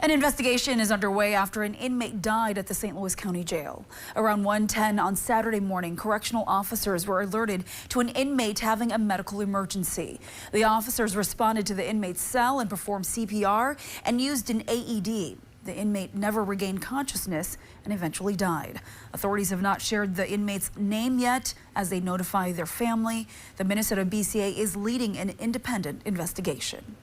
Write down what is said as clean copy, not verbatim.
An investigation is underway after an inmate died at the St. Louis County Jail. Around 1:10 on Saturday morning, correctional officers were alerted to an inmate having a medical emergency. The officers responded to the inmate's cell and performed CPR and used an AED. The inmate never regained consciousness and eventually died. Authorities have not shared the inmate's name yet as they notify their family. The Minnesota BCA is leading an independent investigation.